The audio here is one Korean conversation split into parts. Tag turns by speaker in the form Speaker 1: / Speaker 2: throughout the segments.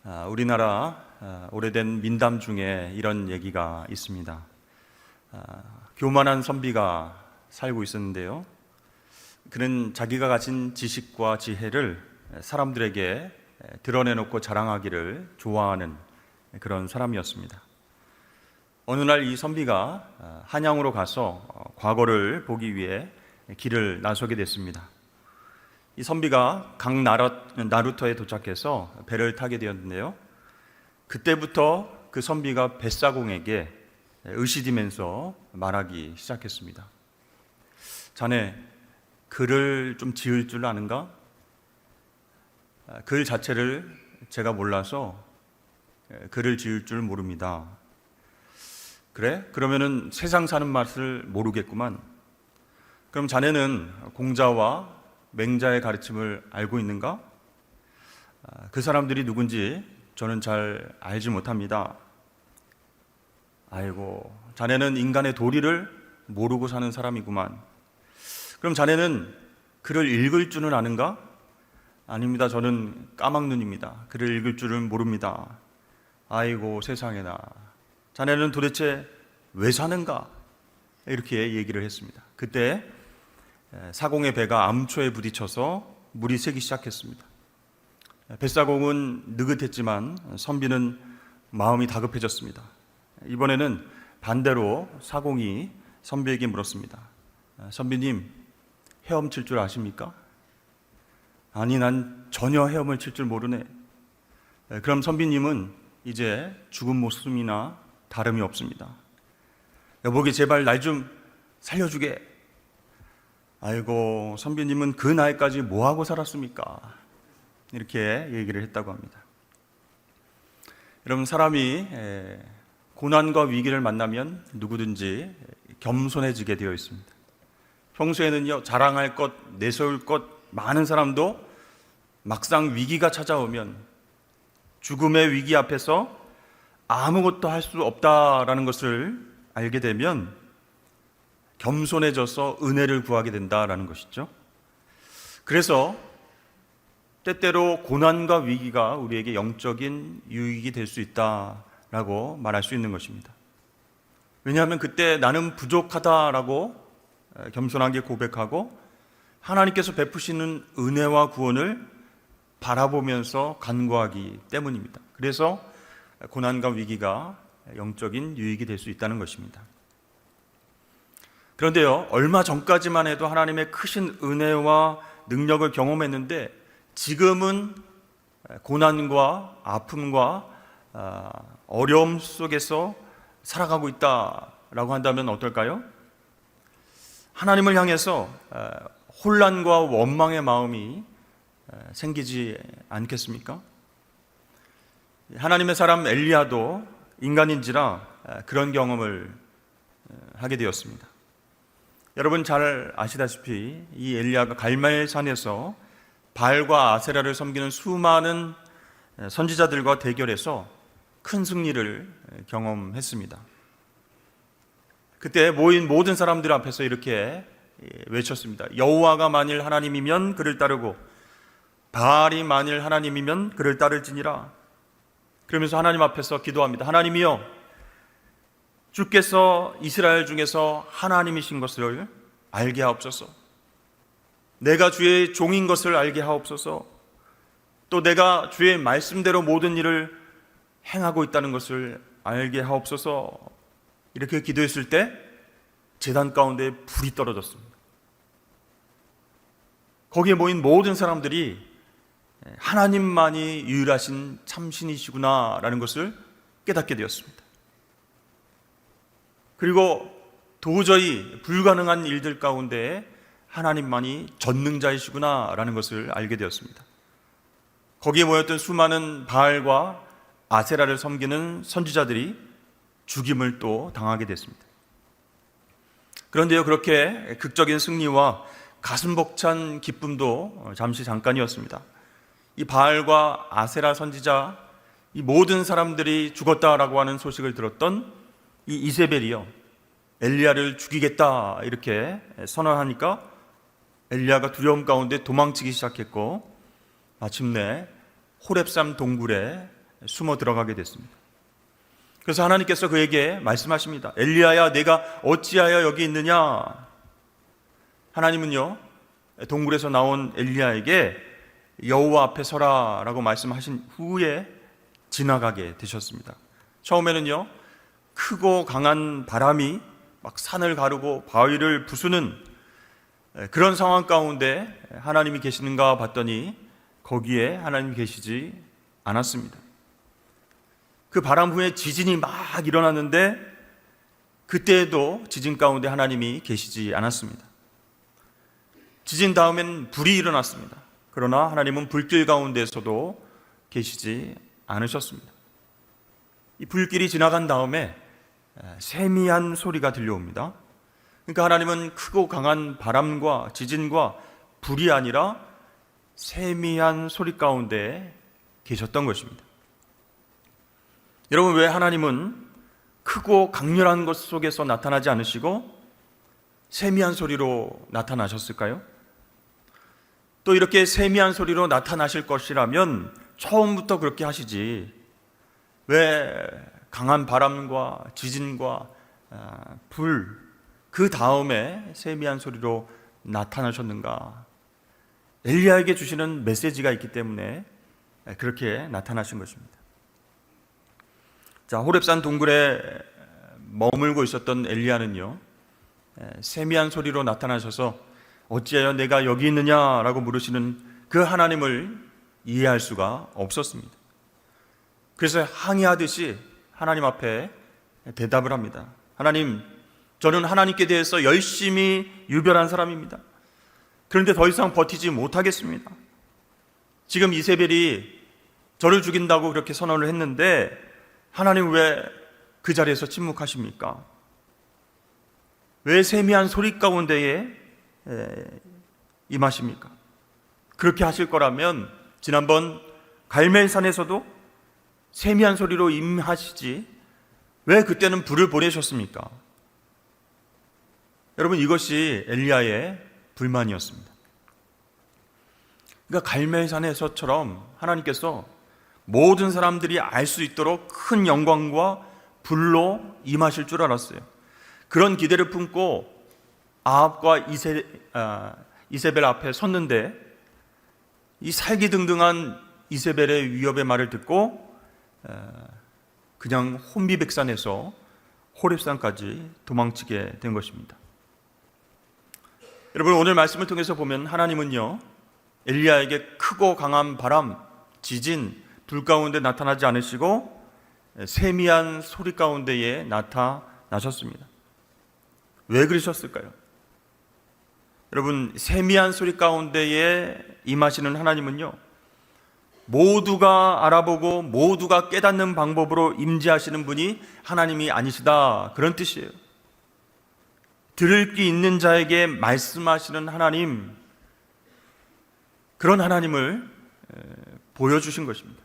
Speaker 1: 우리나라 오래된 민담 중에 이런 얘기가 있습니다. 교만한 선비가 살고 있었는데요. 그는 자기가 가진 지식과 지혜를 사람들에게 드러내놓고 자랑하기를 좋아하는 그런 사람이었습니다. 어느 날 이 선비가 한양으로 가서 과거를 보기 위해 길을 나서게 됐습니다. 이 선비가 강 나루터에 도착해서 배를 타게 되었는데요. 그때부터 그 선비가 뱃사공에게 의시디면서 말하기 시작했습니다. 자네 글을 좀 지을 줄 아는가? 글 자체를 제가 몰라서 글을 지을 줄 모릅니다. 그래? 그러면은 세상 사는 맛을 모르겠구만. 그럼 자네는 공자와 맹자의 가르침을 알고 있는가? 그 사람들이 누군지 저는 잘 알지 못합니다. 아이고, 자네는 인간의 도리를 모르고 사는 사람이구만. 그럼 자네는 글을 읽을 줄은 아는가? 아닙니다. 저는 까막눈입니다. 글을 읽을 줄은 모릅니다. 아이고, 세상에나. 자네는 도대체 왜 사는가? 이렇게 얘기를 했습니다. 그때 사공의 배가 암초에 부딪혀서 물이 새기 시작했습니다. 뱃사공은 느긋했지만 선비는 마음이 다급해졌습니다. 이번에는 반대로 사공이 선비에게 물었습니다. 선비님, 헤엄칠 줄 아십니까? 아니, 난 전혀 헤엄을 칠 줄 모르네. 그럼 선비님은 이제 죽은 목숨이나 다름이 없습니다. 여보게, 제발 날 좀 살려주게. 아이고, 선비님은 그 나이까지 뭐하고 살았습니까? 이렇게 얘기를 했다고 합니다. 여러분, 사람이 고난과 위기를 만나면 누구든지 겸손해지게 되어 있습니다. 평소에는요, 자랑할 것, 내세울 것 많은 사람도 막상 위기가 찾아오면 죽음의 위기 앞에서 아무것도 할 수 없다라는 것을 알게 되면 겸손해져서 은혜를 구하게 된다라는 것이죠. 그래서 때때로 고난과 위기가 우리에게 영적인 유익이 될 수 있다라고 말할 수 있는 것입니다. 왜냐하면 그때 나는 부족하다라고 겸손하게 고백하고 하나님께서 베푸시는 은혜와 구원을 바라보면서 간구하기 때문입니다. 그래서 고난과 위기가 영적인 유익이 될 수 있다는 것입니다. 그런데요, 얼마 전까지만 해도 하나님의 크신 은혜와 능력을 경험했는데 지금은 고난과 아픔과 어려움 속에서 살아가고 있다라고 한다면 어떨까요? 하나님을 향해서 혼란과 원망의 마음이 생기지 않겠습니까? 하나님의 사람 엘리야도 인간인지라 그런 경험을 하게 되었습니다. 여러분 잘 아시다시피 이 엘리야가 갈멜산에서 바알과 아세라를 섬기는 수많은 선지자들과 대결해서 큰 승리를 경험했습니다. 그때 모인 모든 사람들 앞에서 이렇게 외쳤습니다. 여호와가 만일 하나님이면 그를 따르고 바알이 만일 하나님이면 그를 따를지니라. 그러면서 하나님 앞에서 기도합니다. 하나님이여, 주께서 이스라엘 중에서 하나님이신 것을 알게 하옵소서. 내가 주의 종인 것을 알게 하옵소서. 또 내가 주의 말씀대로 모든 일을 행하고 있다는 것을 알게 하옵소서. 이렇게 기도했을 때 제단 가운데 불이 떨어졌습니다. 거기에 모인 모든 사람들이 하나님만이 유일하신 참신이시구나라는 것을 깨닫게 되었습니다. 그리고 도저히 불가능한 일들 가운데 하나님만이 전능자이시구나라는 것을 알게 되었습니다. 거기에 모였던 수많은 바알과 아세라를 섬기는 선지자들이 죽임을 또 당하게 됐습니다. 그런데요, 그렇게 극적인 승리와 가슴 벅찬 기쁨도 잠깐이었습니다. 이 바알과 아세라 선지자, 이 모든 사람들이 죽었다라고 하는 소식을 들었던 이 이세벨이요, 엘리야를 죽이겠다 이렇게 선언하니까 엘리야가 두려움 가운데 도망치기 시작했고 마침내 호렙산 동굴에 숨어 들어가게 됐습니다. 그래서 하나님께서 그에게 말씀하십니다. 엘리야야, 내가 어찌하여 여기 있느냐? 하나님은요, 동굴에서 나온 엘리야에게 여호와 앞에 서라 라고 말씀하신 후에 지나가게 되셨습니다. 처음에는요, 크고 강한 바람이 막 산을 가르고 바위를 부수는 그런 상황 가운데 하나님이 계시는가 봤더니 거기에 하나님이 계시지 않았습니다. 그 바람 후에 지진이 막 일어났는데 그때에도 지진 가운데 하나님이 계시지 않았습니다. 지진 다음엔 불이 일어났습니다. 그러나 하나님은 불길 가운데서도 계시지 않으셨습니다. 이 불길이 지나간 다음에 세미한 소리가 들려옵니다. 그러니까 하나님은 크고 강한 바람과 지진과 불이 아니라 세미한 소리 가운데 계셨던 것입니다. 여러분, 왜 하나님은 크고 강렬한 것 속에서 나타나지 않으시고 세미한 소리로 나타나셨을까요? 또 이렇게 세미한 소리로 나타나실 것이라면 처음부터 그렇게 하시지 왜 강한 바람과 지진과 불, 그 다음에 세미한 소리로 나타나셨는가? 엘리야에게 주시는 메시지가 있기 때문에 그렇게 나타나신 것입니다. 자, 호렙산 동굴에 머물고 있었던 엘리야는요, 세미한 소리로 나타나셔서 어찌하여 내가 여기 있느냐라고 물으시는 그 하나님을 이해할 수가 없었습니다. 그래서 항의하듯이 하나님 앞에 대답을 합니다. 하나님, 저는 하나님께 대해서 열심히 유별한 사람입니다. 그런데 더 이상 버티지 못하겠습니다. 지금 이세벨이 저를 죽인다고 그렇게 선언을 했는데 하나님 왜 그 자리에서 침묵하십니까? 왜 세미한 소리 가운데에 임하십니까? 그렇게 하실 거라면 지난번 갈멜산에서도 세미한 소리로 임하시지 왜 그때는 불을 보내셨습니까? 여러분, 이것이 엘리야의 불만이었습니다. 그러니까 갈멜산에서처럼 하나님께서 모든 사람들이 알 수 있도록 큰 영광과 불로 임하실 줄 알았어요. 그런 기대를 품고 아합과 이세벨 앞에 섰는데 이 살기등등한 이세벨의 위협의 말을 듣고 그냥 혼비백산에서 호렙산까지 도망치게 된 것입니다. 여러분, 오늘 말씀을 통해서 보면 하나님은요, 엘리야에게 크고 강한 바람, 지진, 불 가운데 나타나지 않으시고 세미한 소리 가운데에 나타나셨습니다. 왜 그러셨을까요? 여러분, 세미한 소리 가운데에 임하시는 하나님은요, 모두가 알아보고 모두가 깨닫는 방법으로 임재하시는 분이 하나님이 아니시다, 그런 뜻이에요. 들을 귀 있는 자에게 말씀하시는 하나님, 그런 하나님을 보여주신 것입니다.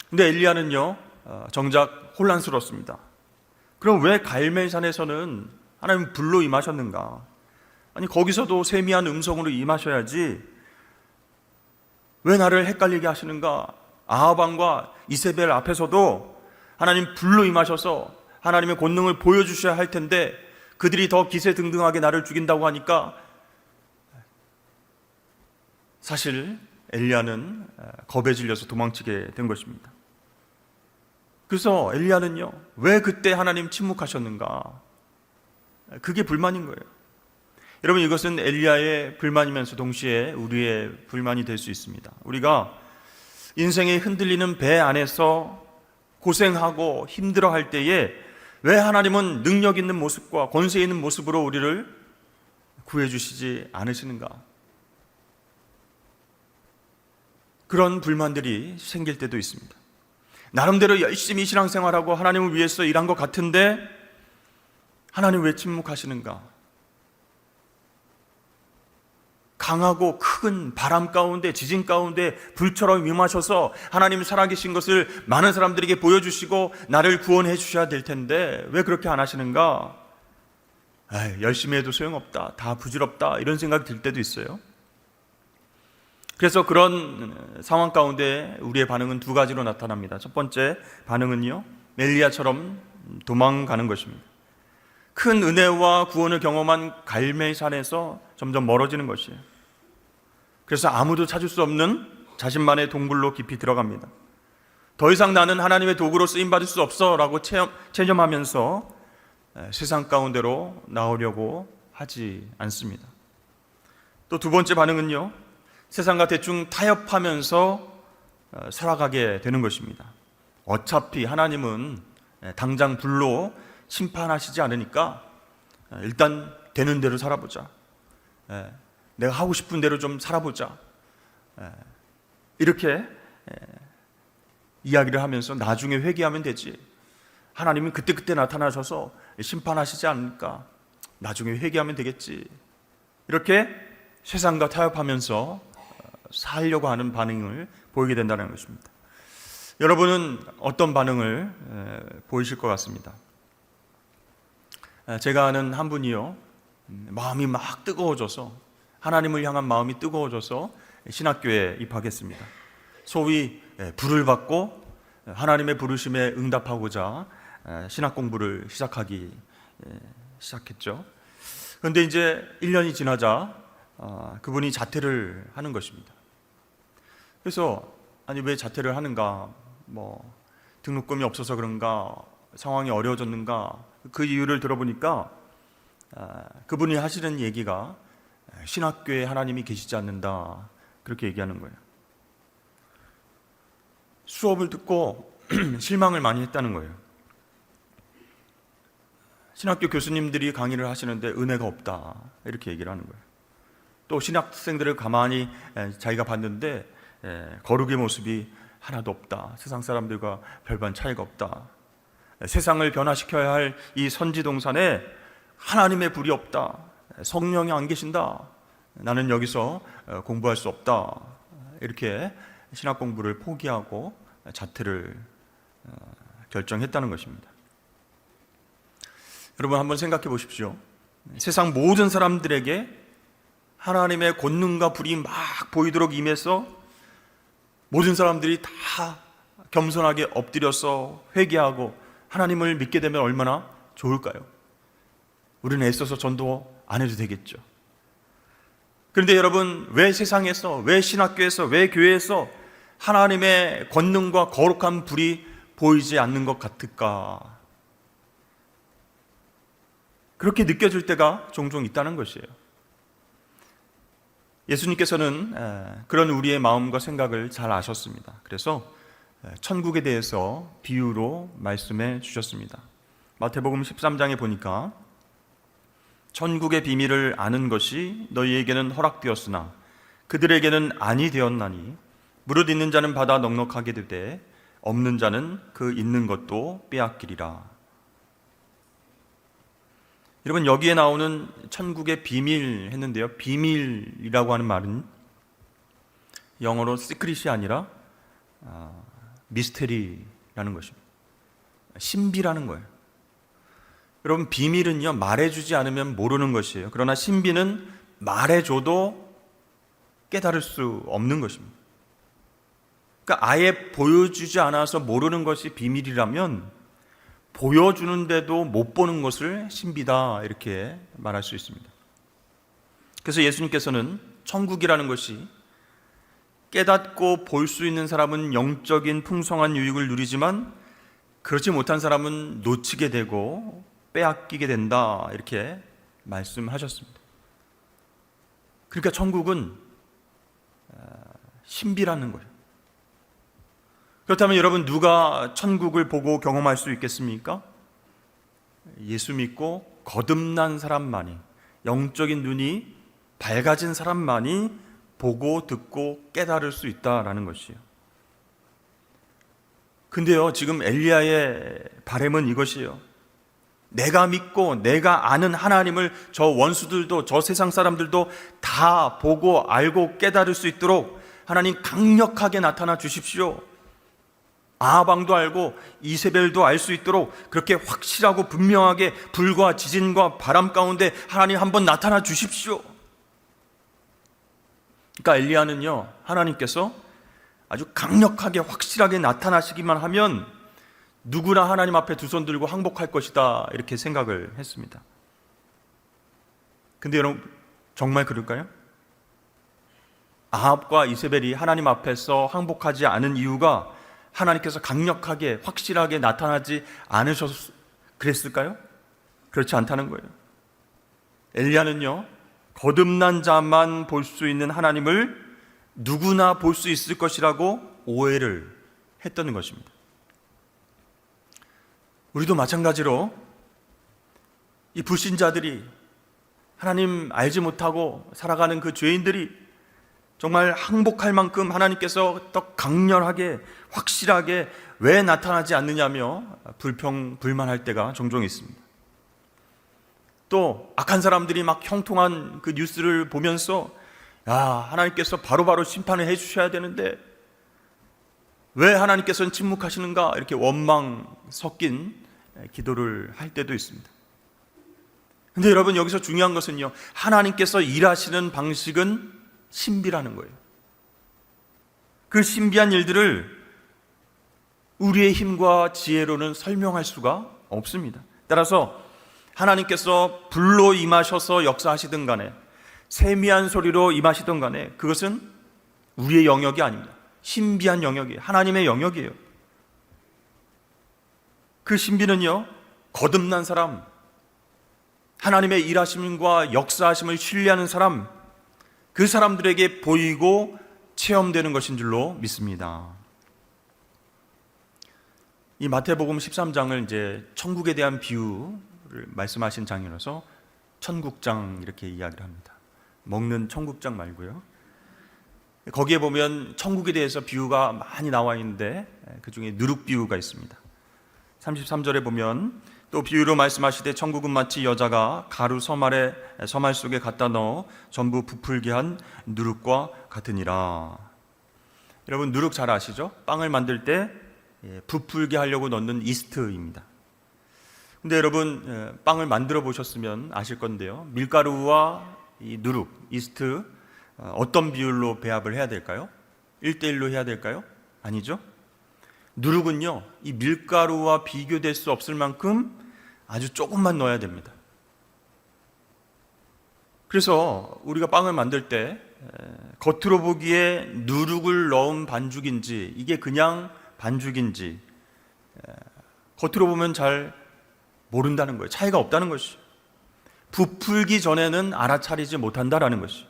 Speaker 1: 근데 엘리야는요, 정작 혼란스럽습니다. 그럼 왜 갈멜산에서는 하나님 불로 임하셨는가? 아니, 거기서도 세미한 음성으로 임하셔야지 왜 나를 헷갈리게 하시는가? 아합 왕과 이세벨 앞에서도 하나님 불로 임하셔서 하나님의 권능을 보여주셔야 할 텐데 그들이 더 기세등등하게 나를 죽인다고 하니까 사실 엘리야는 겁에 질려서 도망치게 된 것입니다. 그래서 엘리야는요, 왜 그때 하나님 침묵하셨는가? 그게 불만인 거예요. 여러분, 이것은 엘리야의 불만이면서 동시에 우리의 불만이 될 수 있습니다. 우리가 인생의 흔들리는 배 안에서 고생하고 힘들어할 때에 왜 하나님은 능력 있는 모습과 권세 있는 모습으로 우리를 구해주시지 않으시는가? 그런 불만들이 생길 때도 있습니다. 나름대로 열심히 신앙생활하고 하나님을 위해서 일한 것 같은데 하나님 왜 침묵하시는가? 강하고 큰 바람 가운데, 지진 가운데 불처럼 임하셔서 하나님 살아계신 것을 많은 사람들에게 보여주시고 나를 구원해 주셔야 될 텐데 왜 그렇게 안 하시는가? 열심히 해도 소용없다, 다 부질없다, 이런 생각이 들 때도 있어요. 그래서 그런 상황 가운데 우리의 반응은 두 가지로 나타납니다. 첫 번째 반응은요, 엘리야처럼 도망가는 것입니다. 큰 은혜와 구원을 경험한 갈멜산에서 점점 멀어지는 것이에요. 그래서 아무도 찾을 수 없는 자신만의 동굴로 깊이 들어갑니다. 더 이상 나는 하나님의 도구로 쓰임받을 수 없어 라고 체념하면서 세상 가운데로 나오려고 하지 않습니다. 또 두 번째 반응은요, 세상과 대충 타협하면서 살아가게 되는 것입니다. 어차피 하나님은 당장 불로 심판하시지 않으니까 일단 되는 대로 살아보자. 내가 하고 싶은 대로 좀 살아보자. 이렇게 이야기를 하면서 나중에 회개하면 되지. 하나님은 그때그때 나타나셔서 심판하시지 않을까. 나중에 회개하면 되겠지. 이렇게 세상과 타협하면서 살려고 하는 반응을 보이게 된다는 것입니다. 여러분은 어떤 반응을 보이실 것 같습니다. 제가 아는 한 분이요, 마음이 막 뜨거워져서, 하나님을 향한 마음이 뜨거워져서 신학교에 입학했습니다. 소위 불을 받고 하나님의 부르심에 응답하고자 신학 공부를 시작했죠. 그런데 이제 1년이 지나자 그분이 자퇴를 하는 것입니다. 그래서 아니 왜 자퇴를 하는가, 뭐 등록금이 없어서 그런가, 상황이 어려워졌는가, 그 이유를 들어보니까 그분이 하시는 얘기가 신학교에 하나님이 계시지 않는다, 그렇게 얘기하는 거예요. 수업을 듣고 실망을 많이 했다는 거예요. 신학교 교수님들이 강의를 하시는데 은혜가 없다, 이렇게 얘기를 하는 거예요. 또 신학생들을 가만히 자기가 봤는데 거룩의 모습이 하나도 없다, 세상 사람들과 별반 차이가 없다, 세상을 변화시켜야 할 이 선지동산에 하나님의 불이 없다, 성령이 안 계신다, 나는 여기서 공부할 수 없다, 이렇게 신학 공부를 포기하고 자퇴를 결정했다는 것입니다. 여러분 한번 생각해 보십시오. 세상 모든 사람들에게 하나님의 권능과 불이 막 보이도록 임해서 모든 사람들이 다 겸손하게 엎드려서 회개하고 하나님을 믿게 되면 얼마나 좋을까요? 우리는 애써서 전도 안 해도 되겠죠. 그런데 여러분, 왜 세상에서, 왜 신학교에서, 왜 교회에서 하나님의 권능과 거룩한 불이 보이지 않는 것 같을까? 그렇게 느껴질 때가 종종 있다는 것이에요. 예수님께서는 그런 우리의 마음과 생각을 잘 아셨습니다. 그래서 천국에 대해서 비유로 말씀해 주셨습니다. 마태복음 13장에 보니까 천국의 비밀을 아는 것이 너희에게는 허락되었으나 그들에게는 아니 되었나니 무릇 있는 자는 받아 넉넉하게 되되 없는 자는 그 있는 것도 빼앗기리라. 여러분, 여기에 나오는 천국의 비밀 했는데요, 비밀이라고 하는 말은 영어로 시크릿이 아니라 미스테리라는 것입니다. 신비라는 거예요. 여러분, 비밀은요 말해주지 않으면 모르는 것이에요. 그러나 신비는 말해줘도 깨달을 수 없는 것입니다. 그러니까 아예 보여주지 않아서 모르는 것이 비밀이라면 보여주는데도 못 보는 것을 신비다, 이렇게 말할 수 있습니다. 그래서 예수님께서는 천국이라는 것이 깨닫고 볼 수 있는 사람은 영적인 풍성한 유익을 누리지만 그렇지 못한 사람은 놓치게 되고 빼앗기게 된다, 이렇게 말씀하셨습니다. 그러니까 천국은 신비라는 거예요. 그렇다면 여러분, 누가 천국을 보고 경험할 수 있겠습니까? 예수 믿고 거듭난 사람만이, 영적인 눈이 밝아진 사람만이 보고 듣고 깨달을 수 있다라는 것이에요. 근데요, 지금 엘리야의 바람은 이것이에요. 내가 믿고 내가 아는 하나님을 저 원수들도, 저 세상 사람들도 다 보고 알고 깨달을 수 있도록 하나님 강력하게 나타나 주십시오. 아방도 알고 이세벨도 알 수 있도록 그렇게 확실하고 분명하게 불과 지진과 바람 가운데 하나님 한번 나타나 주십시오. 그러니까 엘리야는요, 하나님께서 아주 강력하게 확실하게 나타나시기만 하면 누구나 하나님 앞에 두 손 들고 항복할 것이다, 이렇게 생각을 했습니다. 근데 여러분, 정말 그럴까요? 아합과 이세벨이 하나님 앞에서 항복하지 않은 이유가 하나님께서 강력하게 확실하게 나타나지 않으셔서 그랬을까요? 그렇지 않다는 거예요. 엘리야는요, 거듭난 자만 볼 수 있는 하나님을 누구나 볼 수 있을 것이라고 오해를 했던 것입니다. 우리도 마찬가지로 이 불신자들이, 하나님 알지 못하고 살아가는 그 죄인들이 정말 항복할 만큼 하나님께서 더 강렬하게 확실하게 왜 나타나지 않느냐며 불평불만할 때가 종종 있습니다. 또 악한 사람들이 막 형통한 그 뉴스를 보면서 하나님께서 바로바로 심판을 해주셔야 되는데 왜 하나님께서는 침묵하시는가, 이렇게 원망 섞인 기도를 할 때도 있습니다. 근데 여러분, 여기서 중요한 것은요, 하나님께서 일하시는 방식은 신비라는 거예요. 그 신비한 일들을 우리의 힘과 지혜로는 설명할 수가 없습니다. 따라서 하나님께서 불로 임하셔서 역사하시든 간에 세미한 소리로 임하시든 간에 그것은 우리의 영역이 아닙니다. 신비한 영역이에요. 하나님의 영역이에요. 그 신비는요, 거듭난 사람, 하나님의 일하심과 역사하심을 신뢰하는 사람, 그 사람들에게 보이고 체험되는 것인 줄로 믿습니다. 이 마태복음 13장을 이제 천국에 대한 비유를 말씀하신 장이라서 천국장 이렇게 이야기를 합니다. 먹는 천국장 말고요. 거기에 보면 천국에 대해서 비유가 많이 나와 있는데 그 중에 누룩 비유가 있습니다. 33절에 보면 또 비유로 말씀하시되 천국은 마치 여자가 가루 서말 속에 갖다 넣어 전부 부풀게 한 누룩과 같으니라. 여러분, 누룩 잘 아시죠? 빵을 만들 때 부풀게 하려고 넣는 이스트입니다. 근데 여러분, 빵을 만들어 보셨으면 아실 건데요, 밀가루와 이 누룩, 이스트, 어떤 비율로 배합을 해야 될까요? 1:1로 해야 될까요? 아니죠. 누룩은요, 이 밀가루와 비교될 수 없을 만큼 아주 조금만 넣어야 됩니다. 그래서 우리가 빵을 만들 때 겉으로 보기에 누룩을 넣은 반죽인지 이게 그냥 반죽인지 겉으로 보면 잘 모른다는 거예요. 차이가 없다는 것이죠. 부풀기 전에는 알아차리지 못한다라는 것이죠.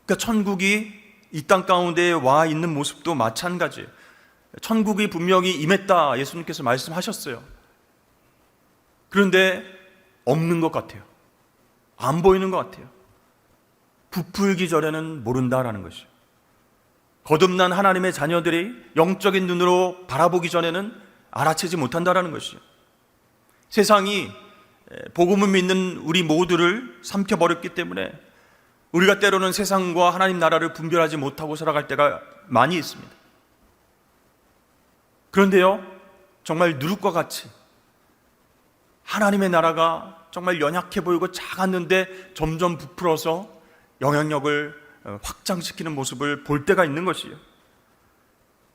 Speaker 1: 그러니까 천국이 이 땅 가운데 와 있는 모습도 마찬가지예요. 천국이 분명히 임했다, 예수님께서 말씀하셨어요. 그런데 없는 것 같아요. 안 보이는 것 같아요. 부풀기 전에는 모른다라는 것이죠. 거듭난 하나님의 자녀들이 영적인 눈으로 바라보기 전에는 알아채지 못한다라는 것이죠. 세상이 복음을 믿는 우리 모두를 삼켜버렸기 때문에 우리가 때로는 세상과 하나님 나라를 분별하지 못하고 살아갈 때가 많이 있습니다. 그런데요, 정말 누룩과 같이 하나님의 나라가 정말 연약해 보이고 작았는데 점점 부풀어서 영향력을 확장시키는 모습을 볼 때가 있는 것이에요.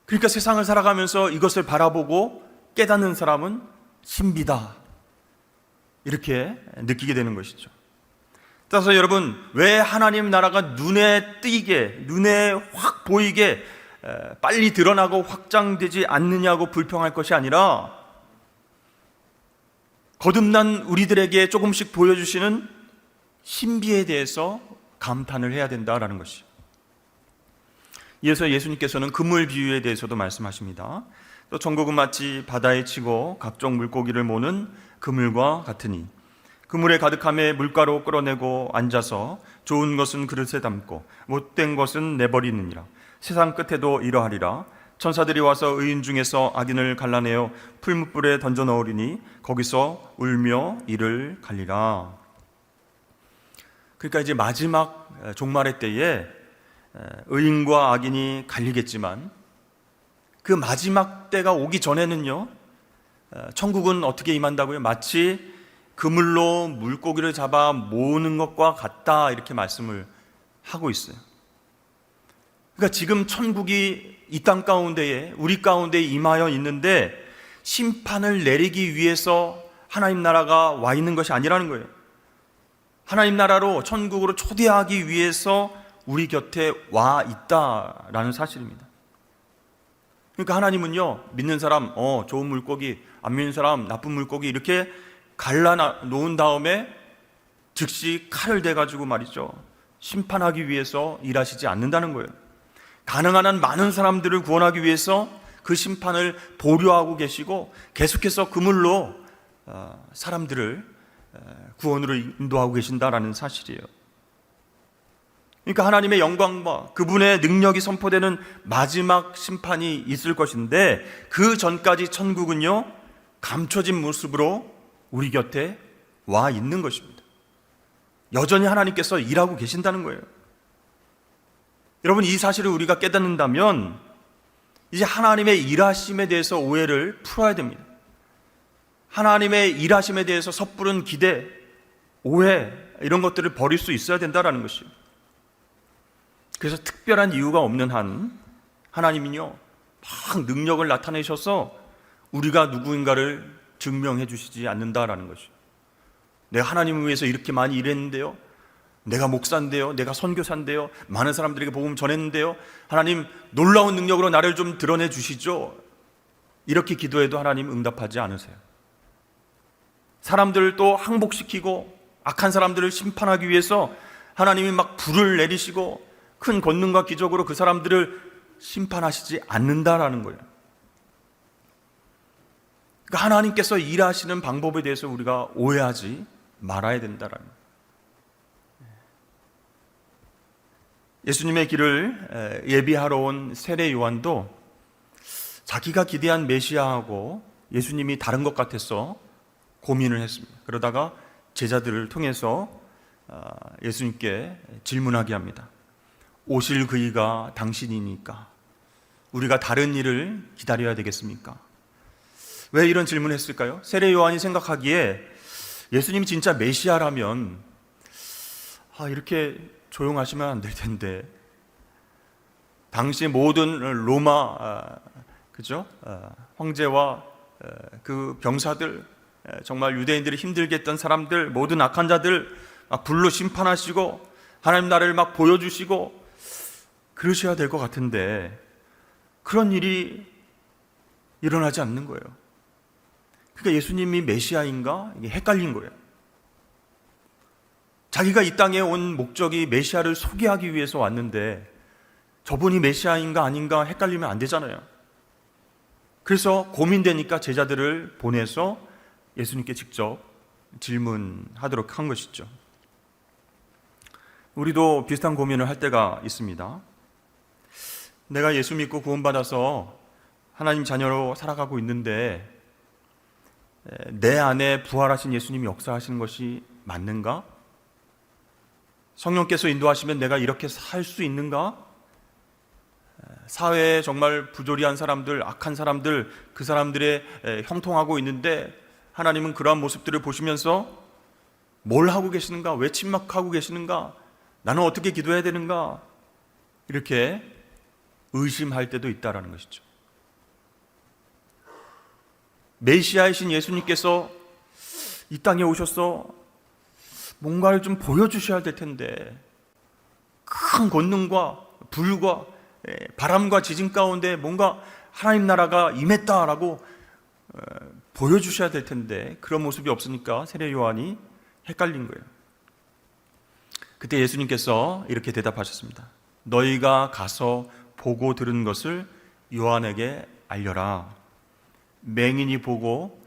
Speaker 1: 그러니까 세상을 살아가면서 이것을 바라보고 깨닫는 사람은 신비다, 이렇게 느끼게 되는 것이죠. 따라서 여러분, 왜 하나님 나라가 눈에 띄게, 눈에 확 보이게 빨리 드러나고 확장되지 않느냐고 불평할 것이 아니라 거듭난 우리들에게 조금씩 보여주시는 신비에 대해서 감탄을 해야 된다라는 것이죠. 이어서 예수님께서는 그물 비유에 대해서도 말씀하십니다. 또 천국은 마치 바다에 치고 각종 물고기를 모는 그물과 같으니 그물에 가득함에 물가로 끌어내고 앉아서 좋은 것은 그릇에 담고 못된 것은 내버리느니라. 세상 끝에도 이러하리라. 천사들이 와서 의인 중에서 악인을 갈라내어 풀무불에 던져 넣으리니 거기서 울며 이를 갈리라. 그러니까 이제 마지막 종말의 때에 의인과 악인이 갈리겠지만 그 마지막 때가 오기 전에는요, 천국은 어떻게 임한다고요? 마치 그물로 물고기를 잡아 모으는 것과 같다, 이렇게 말씀을 하고 있어요. 그러니까 지금 천국이 이 땅 가운데에, 우리 가운데에 임하여 있는데 심판을 내리기 위해서 하나님 나라가 와 있는 것이 아니라는 거예요. 하나님 나라로, 천국으로 초대하기 위해서 우리 곁에 와 있다라는 사실입니다. 그러니까 하나님은요, 믿는 사람 좋은 물고기, 안 믿는 사람 나쁜 물고기 이렇게 갈라놓은 다음에 즉시 칼을 대가지고 말이죠, 심판하기 위해서 일하시지 않는다는 거예요. 가능한 한 많은 사람들을 구원하기 위해서 그 심판을 보류하고 계시고 계속해서 그물로 사람들을 구원으로 인도하고 계신다라는 사실이에요. 그러니까 하나님의 영광과 그분의 능력이 선포되는 마지막 심판이 있을 것인데, 그 전까지 천국은요, 감춰진 모습으로 우리 곁에 와 있는 것입니다. 여전히 하나님께서 일하고 계신다는 거예요. 여러분, 이 사실을 우리가 깨닫는다면 이제 하나님의 일하심에 대해서 오해를 풀어야 됩니다. 하나님의 일하심에 대해서 섣부른 기대, 오해 이런 것들을 버릴 수 있어야 된다는 것이에요. 그래서 특별한 이유가 없는 한 하나님은요, 막 능력을 나타내셔서 우리가 누구인가를 증명해 주시지 않는다라는 것이에요. 내가 하나님을 위해서 이렇게 많이 일했는데요, 내가 목사인데요, 내가 선교사인데요, 많은 사람들에게 복음 전했는데요, 하나님 놀라운 능력으로 나를 좀 드러내 주시죠. 이렇게 기도해도 하나님 응답하지 않으세요. 사람들을 또 항복시키고 악한 사람들을 심판하기 위해서 하나님이 막 불을 내리시고 큰 권능과 기적으로 그 사람들을 심판하시지 않는다라는 거예요. 그러니까 하나님께서 일하시는 방법에 대해서 우리가 오해하지 말아야 된다라는 거예요. 예수님의 길을 예비하러 온 세례 요한도 자기가 기대한 메시아하고 예수님이 다른 것 같아서 고민을 했습니다. 그러다가 제자들을 통해서 예수님께 질문하게 합니다. 오실 그이가 당신이니까 우리가 다른 일을 기다려야 되겠습니까? 왜 이런 질문을 했을까요? 세례 요한이 생각하기에 예수님이 진짜 메시아라면 이렇게 조용하시면 안 될 텐데, 당시 모든 로마 황제와 그 병사들, 정말 유대인들이 힘들게 했던 사람들, 모든 악한 자들 막 불로 심판하시고 하나님 나라를 막 보여주시고 그러셔야 될 것 같은데 그런 일이 일어나지 않는 거예요. 그러니까 예수님이 메시아인가? 이게 헷갈린 거예요. 자기가 이 땅에 온 목적이 메시아를 소개하기 위해서 왔는데 저분이 메시아인가 아닌가 헷갈리면 안 되잖아요. 그래서 고민되니까 제자들을 보내서 예수님께 직접 질문하도록 한 것이죠. 우리도 비슷한 고민을 할 때가 있습니다. 내가 예수 믿고 구원받아서 하나님 자녀로 살아가고 있는데 내 안에 부활하신 예수님이 역사하시는 것이 맞는가? 성령께서 인도하시면 내가 이렇게 살 수 있는가? 사회에 정말 부조리한 사람들, 악한 사람들, 그 사람들의 형통하고 있는데 하나님은 그러한 모습들을 보시면서 뭘 하고 계시는가? 왜 침묵하고 계시는가? 나는 어떻게 기도해야 되는가? 이렇게 의심할 때도 있다라는 것이죠. 메시아이신 예수님께서 이 땅에 오셔서 뭔가를 좀 보여주셔야 될 텐데 큰 권능과 불과 바람과 지진 가운데 뭔가 하나님 나라가 임했다라고 보여주셔야 될 텐데 그런 모습이 없으니까 세례 요한이 헷갈린 거예요. 그때 예수님께서 이렇게 대답하셨습니다. 너희가 가서 보고 들은 것을 요한에게 알려라. 맹인이 보고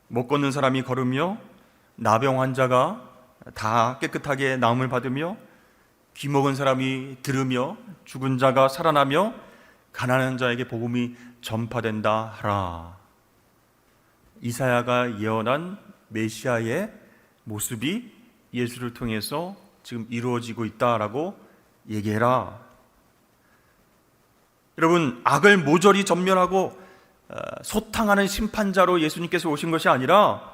Speaker 1: 못 걷는 사람이 걸으며 나병 환자가 다 깨끗하게 나음을 받으며 귀 먹은 사람이 들으며 죽은 자가 살아나며 가난한 자에게 복음이 전파된다 하라. 이사야가 예언한 메시아의 모습이 예수를 통해서 지금 이루어지고 있다라고 얘기해라. 여러분, 악을 모조리 전멸하고 소탕하는 심판자로 예수님께서 오신 것이 아니라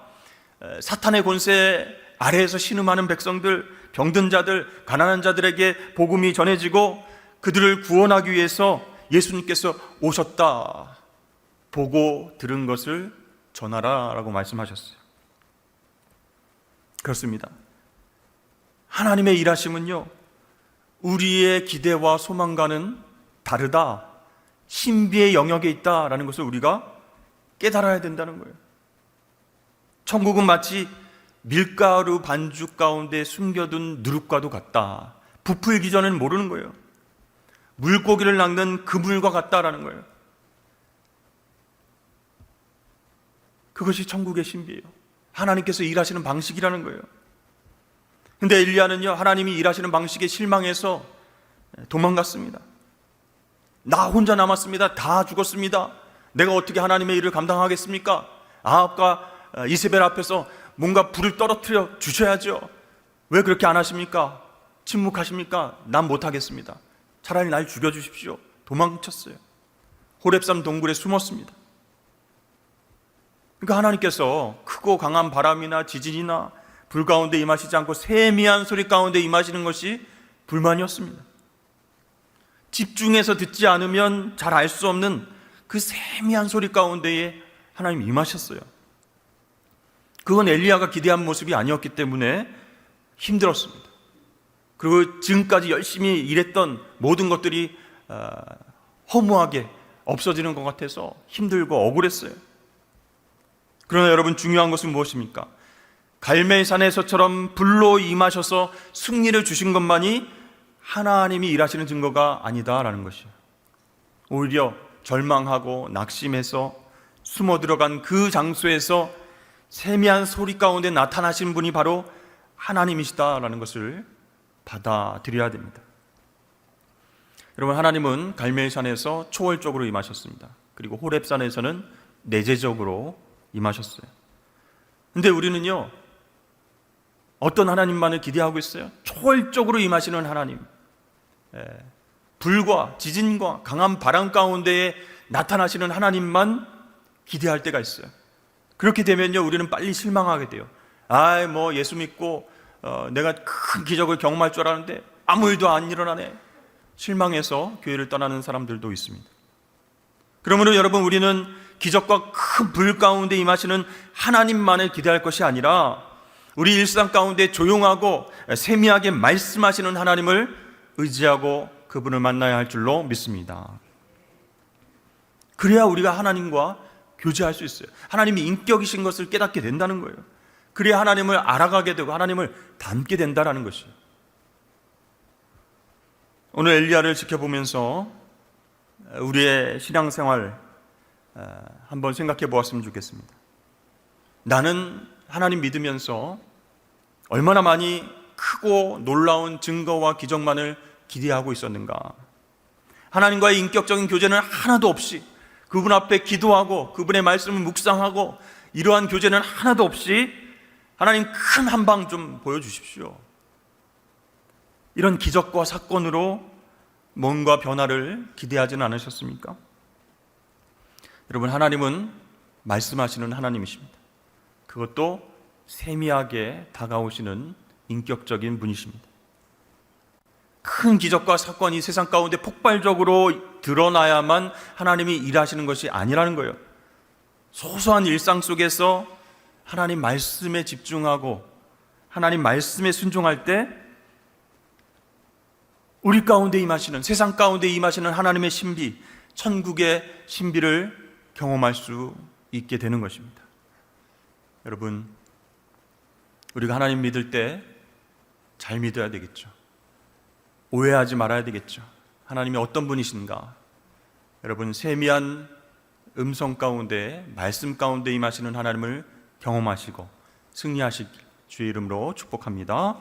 Speaker 1: 사탄의 권세, 아래에서 신음하는 백성들, 병든 자들, 가난한 자들에게 복음이 전해지고 그들을 구원하기 위해서 예수님께서 오셨다. 보고 들은 것을 전하라라고 말씀하셨어요. 그렇습니다. 하나님의 일하심은요, 우리의 기대와 소망과는 다르다, 신비의 영역에 있다라는 것을 우리가 깨달아야 된다는 거예요. 천국은 마치 밀가루 반죽 가운데 숨겨둔 누룩과도 같다. 부풀기 전에는 모르는 거예요. 물고기를 낚는 그물과 같다라는 거예요. 그것이 천국의 신비예요. 하나님께서 일하시는 방식이라는 거예요. 근데 엘리야는요, 하나님이 일하시는 방식에 실망해서 도망갔습니다. 나 혼자 남았습니다. 다 죽었습니다. 내가 어떻게 하나님의 일을 감당하겠습니까? 아합과 이세벨 앞에서 뭔가 불을 떨어뜨려 주셔야죠. 왜 그렇게 안 하십니까? 침묵하십니까? 난 못하겠습니다. 차라리 날 죽여주십시오. 도망쳤어요. 호렙산 동굴에 숨었습니다. 그러니까 하나님께서 크고 강한 바람이나 지진이나 불 가운데 임하시지 않고 세미한 소리 가운데 임하시는 것이 불만이었습니다. 집중해서 듣지 않으면 잘 알 수 없는 그 세미한 소리 가운데에 하나님 임하셨어요. 그건 엘리야가 기대한 모습이 아니었기 때문에 힘들었습니다. 그리고 지금까지 열심히 일했던 모든 것들이 허무하게 없어지는 것 같아서 힘들고 억울했어요. 그러나 여러분, 중요한 것은 무엇입니까? 갈멜산에서처럼 불로 임하셔서 승리를 주신 것만이 하나님이 일하시는 증거가 아니다라는 것이에요. 오히려 절망하고 낙심해서 숨어 들어간 그 장소에서 세미한 소리 가운데 나타나신 분이 바로 하나님이시다라는 것을 받아들여야 됩니다. 여러분, 하나님은 갈멜산에서 초월적으로 임하셨습니다. 그리고 호렙산에서는 내재적으로 임하셨어요. 근데 우리는요, 어떤 하나님만을 기대하고 있어요? 초월적으로 임하시는 하나님, 불과 지진과 강한 바람 가운데에 나타나시는 하나님만 기대할 때가 있어요. 그렇게 되면요, 우리는 빨리 실망하게 돼요. 예수 믿고 내가 큰 기적을 경험할 줄 알았는데 아무 일도 안 일어나네. 실망해서 교회를 떠나는 사람들도 있습니다. 그러므로 여러분, 우리는 기적과 큰 불 가운데 임하시는 하나님만을 기대할 것이 아니라 우리 일상 가운데 조용하고 세미하게 말씀하시는 하나님을 의지하고 그분을 만나야 할 줄로 믿습니다. 그래야 우리가 하나님과 교제할 수 있어요. 하나님이 인격이신 것을 깨닫게 된다는 거예요. 그래야 하나님을 알아가게 되고 하나님을 닮게 된다는 것이에요. 오늘 엘리야를 지켜보면서 우리의 신앙생활 한번 생각해 보았으면 좋겠습니다. 나는 하나님 믿으면서 얼마나 많이 크고 놀라운 증거와 기적만을 기대하고 있었는가. 하나님과의 인격적인 교제는 하나도 없이, 그분 앞에 기도하고 그분의 말씀을 묵상하고 이러한 교제는 하나도 없이 하나님 큰 한방 좀 보여주십시오. 이런 기적과 사건으로 뭔가 변화를 기대하지는 않으셨습니까? 여러분, 하나님은 말씀하시는 하나님이십니다. 그것도 세미하게 다가오시는 인격적인 분이십니다. 큰 기적과 사건이 세상 가운데 폭발적으로 드러나야만 하나님이 일하시는 것이 아니라는 거예요. 소소한 일상 속에서 하나님 말씀에 집중하고 하나님 말씀에 순종할 때 우리 가운데 임하시는, 세상 가운데 임하시는 하나님의 신비, 천국의 신비를 경험할 수 있게 되는 것입니다. 여러분, 우리가 하나님 믿을 때 잘 믿어야 되겠죠. 오해하지 말아야 되겠죠. 하나님이 어떤 분이신가? 여러분, 세미한 음성 가운데, 말씀 가운데 임하시는 하나님을 경험하시고 승리하시길 주의 이름으로 축복합니다.